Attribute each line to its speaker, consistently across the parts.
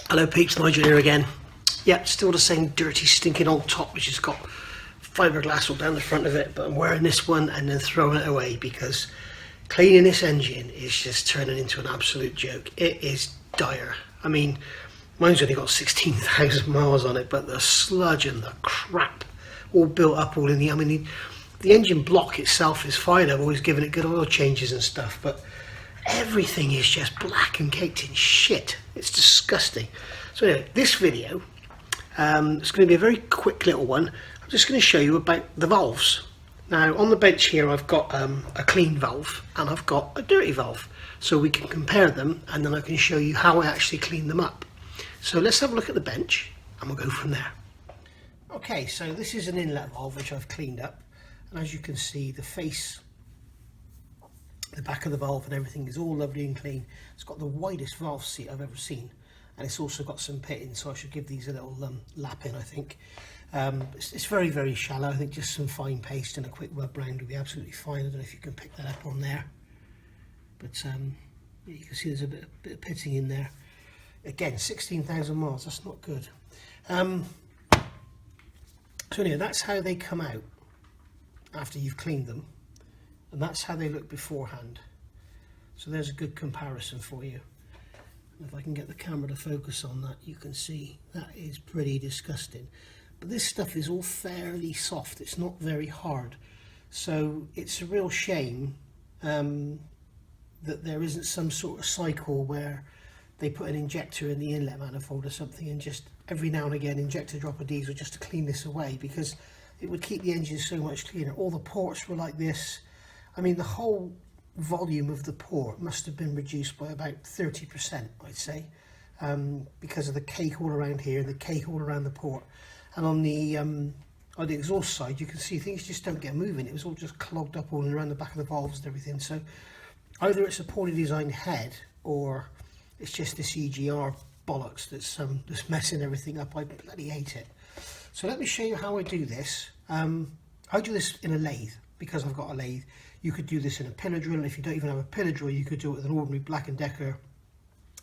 Speaker 1: Hello peeps, Nigel here again. Yep, still the same dirty stinking old top which has got fiberglass all down the front of it, but I'm wearing this one and then throwing it away because cleaning this engine is just turning into an absolute joke. It is dire. I mean, mine's only got 16,000 miles on it, but the sludge and the crap all built up all in the... I mean, the engine block itself is fine. I've always given it good oil changes and stuff, but everything is just black and caked in shit. It's disgusting. So anyway, this video it's going to be a very quick little one. I'm just going to show you about the valves. Now on the bench here I've got a clean valve and I've got a dirty valve, so we can compare them and then I can show you how I actually clean them up. So let's have a look at the bench and we'll go from there. Okay, so this is an inlet valve which I've cleaned up, and as you can see the face, the back of the valve and everything is all lovely and clean. It's got the widest valve seat I've ever seen, and it's also got some pitting, so I should give these a little lap in, I think. It's very, very shallow. I think just some fine paste and a quick rub round will be absolutely fine. I don't know if you can pick that up on there, but you can see there's a bit of pitting in there. Again, 16,000 miles, that's not good. So anyway, that's how they come out after you've cleaned them, and that's how they look beforehand. So there's a good comparison for you. If I can get the camera to focus on that, you can see that is pretty disgusting. But this stuff is all fairly soft, it's not very hard, so it's a real shame that there isn't some sort of cycle where they put an injector in the inlet manifold or something and just every now and again inject a drop of diesel just to clean this away, because it would keep the engine so much cleaner. All the ports were like this. I mean, the whole volume of the port must have been reduced by about 30%, I'd say, because of the cake all around here and the cake all around the port. And on the exhaust side, you can see things just don't get moving. It was all just clogged up all around the back of the valves and everything. So either it's a poorly designed head or it's just this EGR bollocks that's messing everything up. I bloody hate it. So let me show you how I do this. I do this in a lathe because I've got a lathe. You could do this in a pillar drill, and if you don't even have a pillar drill, you could do it with an ordinary Black & Decker,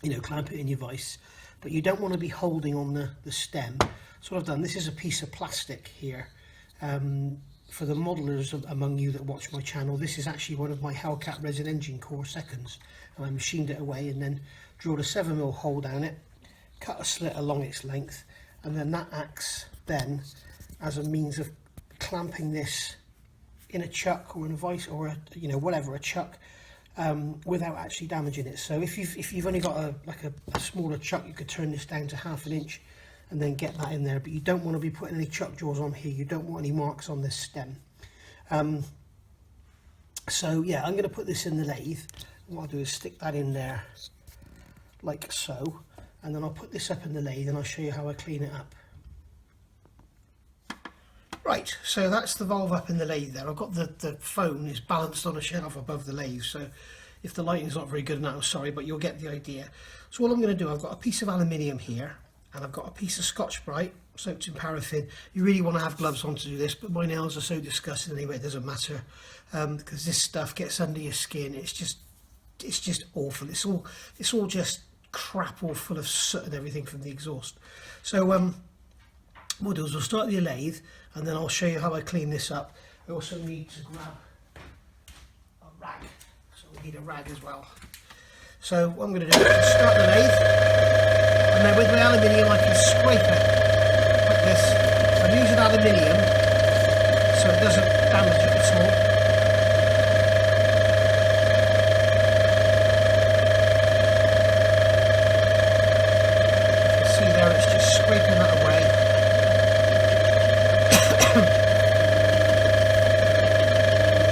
Speaker 1: you know, clamp it in your vise. But you don't want to be holding on the stem. So what I've done, this is a piece of plastic here. For the modelers among you that watch my channel, this is actually one of my Hellcat resin engine core seconds. And I machined it away and then drilled a 7mm hole down it, cut a slit along its length, and then that acts then as a means of clamping this in a chuck or in a vise or a chuck, without actually damaging it. So if you've only got a smaller chuck, you could turn this down to 1/2 inch and then get that in there, but you don't want to be putting any chuck jaws on here. You don't want any marks on this stem. So yeah, I'm going to put this in the lathe. What I'll do is stick that in there like so, and then I'll put this up in the lathe and I'll show you how I clean it up. Right, so that's the valve up in the lathe there. I've got the phone is balanced on a shelf above the lathe, so if the lighting's not very good now, sorry, but you'll get the idea. So all I'm going to do, I've got a piece of aluminium here, and I've got a piece of Scotch-Brite soaked in paraffin. You really want to have gloves on to do this, but my nails are so disgusting anyway, it doesn't matter, because this stuff gets under your skin. It's just awful. It's all just crap, all full of soot and everything from the exhaust. So what we'll do is we'll start the lathe and then I'll show you how I clean this up. I also need to grab a rag, so we need a rag as well. So what I'm going to do is start the lathe, and then with my aluminium I can scrape it like this. I'm using aluminium so it doesn't damage it at all. Scraping that away.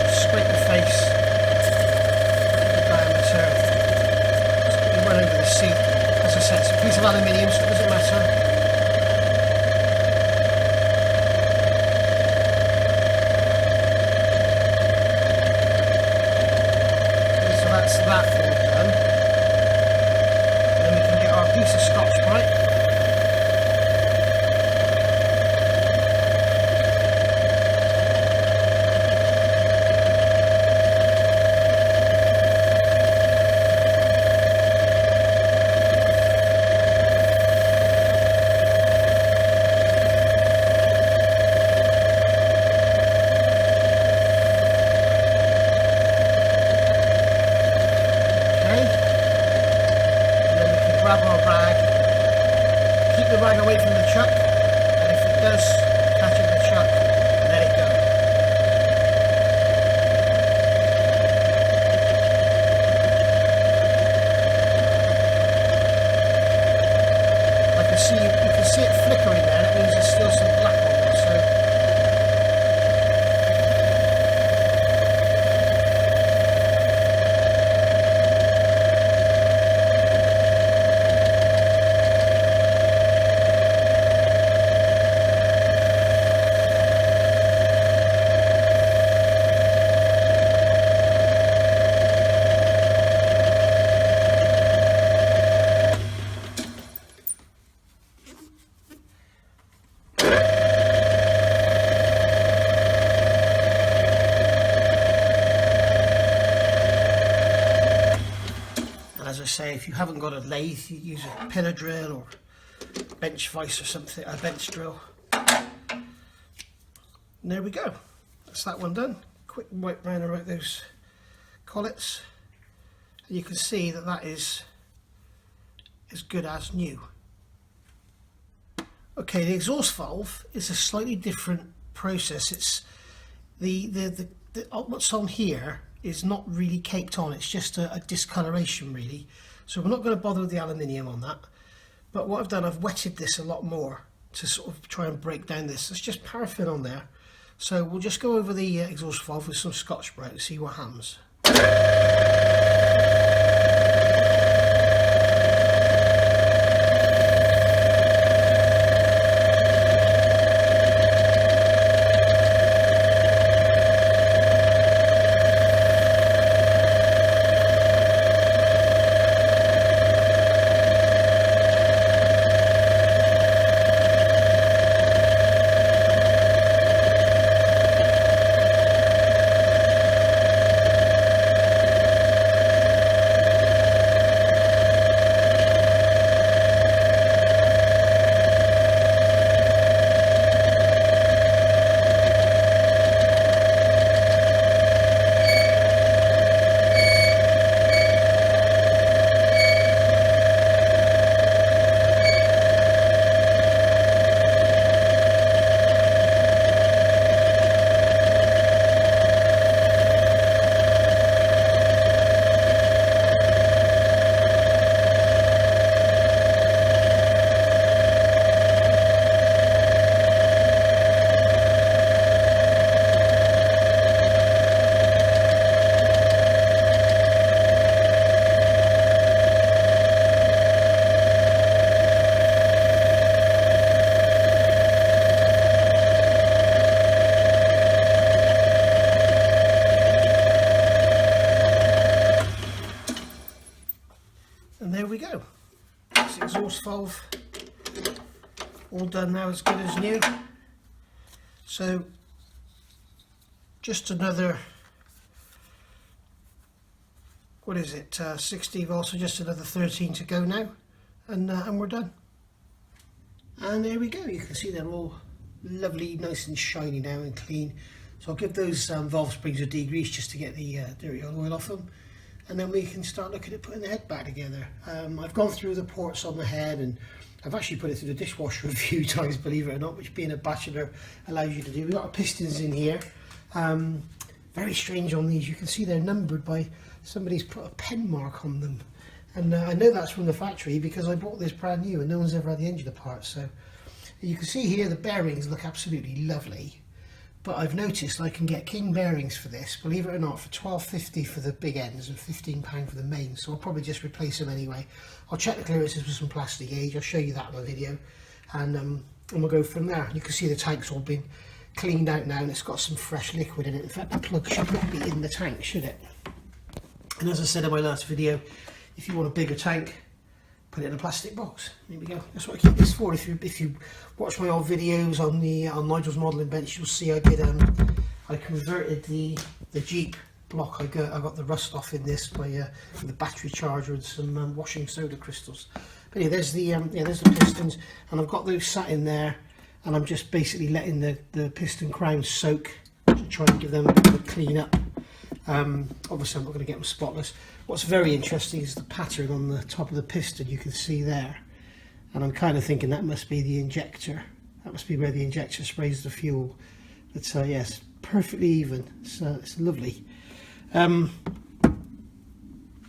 Speaker 1: Just scrape the face, the diameter, just run over the seat. As I said, it's a piece of aluminium, so it doesn't matter. Okay, so that's that all done. And then we can get our piece of Scotch-Brite. grab our rag, keep the rag away from the chuck, and if it does catch in the chuck, let it go. You can see it flickering there, that means there's still some black on there, so as I say, if you haven't got a lathe, you use a pillar drill or bench vise or something, a bench drill. And there we go. That's that one done. Quick wipe round around those collets, and you can see that that is as good as new. Okay, the exhaust valve is a slightly different process. It's what's on here is not really caked on, it's just a discoloration really. So we're not going to bother with the aluminium on that, but what I've done, I've wetted this a lot more to sort of try and break down this. It's just paraffin on there, so we'll just go over the exhaust valve with some Scotch-Brite and see what happens. And there we go. This exhaust valve all done now, as good as new. So just another, what is it, 60 volts, so just another 13 to go now, and we're done. And there we go, you can see they're all lovely, nice and shiny now and clean. So I'll give those valve springs a degrease just to get the dirty oil off them, and then we can start looking at putting the head back together. I've gone through the ports on the head, and I've actually put it through the dishwasher a few times, believe it or not, which being a bachelor allows you to do. We've got our pistons in here. Very strange on these, you can see they're numbered by, somebody's put a pen mark on them. And I know that's from the factory because I bought this brand new and no one's ever had the engine apart. So you can see here the bearings look absolutely lovely. But I've noticed I can get king bearings for this, believe it or not, for £12.50 for the big ends and £15 for the main. So I'll probably just replace them anyway. I'll check the clearances with some plastic gauge. I'll show you that in the video, and we'll go from there. You can see the tank's all been cleaned out now, and it's got some fresh liquid in it. In fact, the plug should not be in the tank, should it? And as I said in my last video, if you want a bigger tank, put it in a plastic box. There we go. That's what I keep this for. If you watch my old videos on Nigel's modelling bench, you'll see I did I converted the Jeep block. I got the rust off in this by the battery charger and some washing soda crystals. But yeah, there's the pistons, and I've got those sat in there, and I'm just basically letting the piston crowns soak to try and give them a bit of a clean up. Obviously I'm not going to get them spotless. What's very interesting is the pattern on the top of the piston, you can see there, and I'm kind of thinking that must be the injector. That must be where the injector sprays the fuel. But yes, perfectly even. It's lovely. There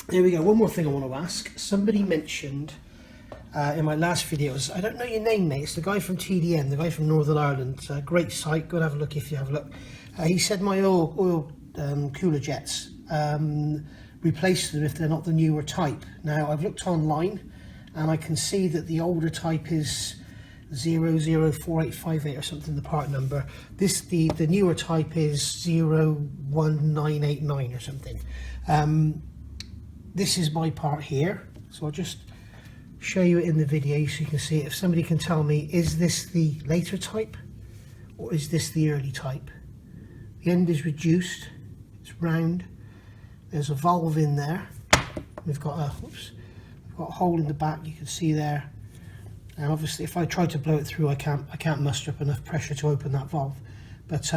Speaker 1: we go. One more thing I want to ask. Somebody mentioned in my last videos, I don't know your name, mate. It's the guy from TDM, the guy from Northern Ireland. Great site. Go and have a look if you have a look. He said my oil cooler jets, replace them if they're not the newer type. Now I've looked online and I can see that the older type is 004858 or something, the part number. The newer type is 01989 or something. This is my part here, so I'll just show you it in the video so you can see it. If somebody can tell me, is this the later type or is this the early type? The end is reduced, it's round, there's a valve in there, we've got a hole in the back, you can see there, and obviously if I try to blow it through I can't muster up enough pressure to open that valve. But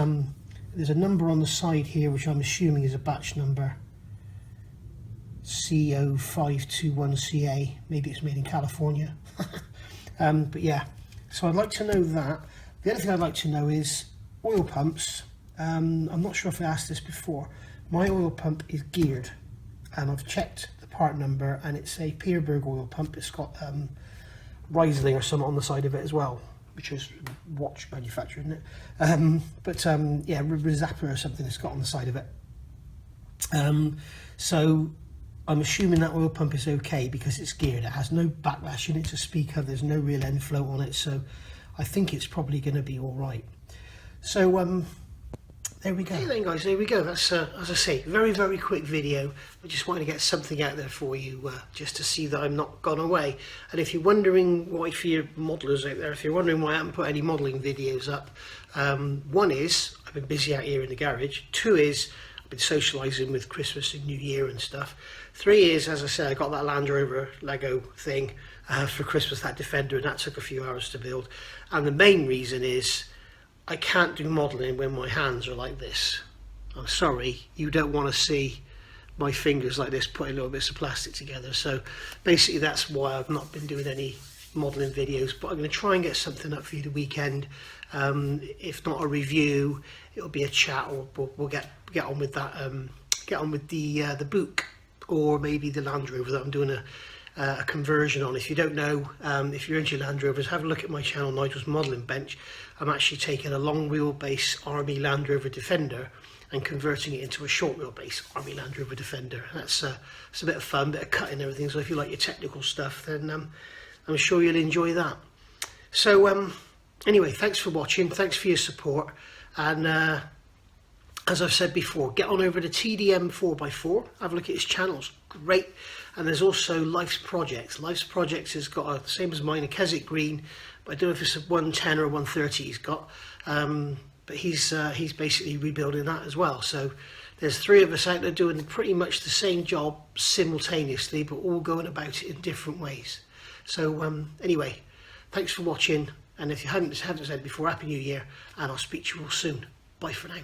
Speaker 1: there's a number on the side here which I'm assuming is a batch number, CO521CA, maybe it's made in California. But yeah, so I'd like to know that. The other thing I'd like to know is oil pumps. I'm not sure if I asked this before. My oil pump is geared, and I've checked the part number, and it's a Peerberg oil pump. It's got Riesling or something on the side of it as well, which is watch manufacturer, isn't it? Yeah, Zappa or something it's got on the side of it. So I'm assuming that oil pump is okay because it's geared. It has no backlash in it to speak of. There's no real end flow on it, so I think it's probably going to be all right. So there we go. Hey then guys, there we go. That's as I say, very quick video. I just wanted to get something out there for you, just to see that I'm not gone away. And if you're wondering why, for your modelers out there, if you're wondering why I haven't put any modelling videos up, one is I've been busy out here in the garage. Two is I've been socialising with Christmas and New Year and stuff. Three is, as I said, I got that Land Rover Lego thing for Christmas, that Defender, and that took a few hours to build. And the main reason is I can't do modelling when my hands are like this. I'm sorry, you don't want to see my fingers like this putting little bits of plastic together. So basically that's why I've not been doing any modelling videos, but I'm going to try and get something up for you the weekend. If not a review, it'll be a chat, or we'll get on with that. Get on with the Book, or maybe the Land Rover that I'm doing a conversion on. If you don't know, if you're into Land Rovers, have a look at my channel, Nigel's Modelling Bench. I'm actually taking a long wheelbase Army Land Rover Defender and converting it into a short wheelbase Army Land Rover Defender. That's it's a bit of fun, bit of cutting and everything, so if you like your technical stuff, then I'm sure you'll enjoy that. So anyway, thanks for watching, thanks for your support, and as I've said before, get on over to TDM 4x4, have a look at his channels, great. And there's also Life's Projects. Life's Projects has got the same as mine, a Keswick Green, but I don't know if it's a 110 or 130 he's got. But he's basically rebuilding that as well. So there's three of us out there doing pretty much the same job simultaneously, but all going about it in different ways. So anyway, thanks for watching. And if you haven't said before, Happy New Year, and I'll speak to you all soon. Bye for now.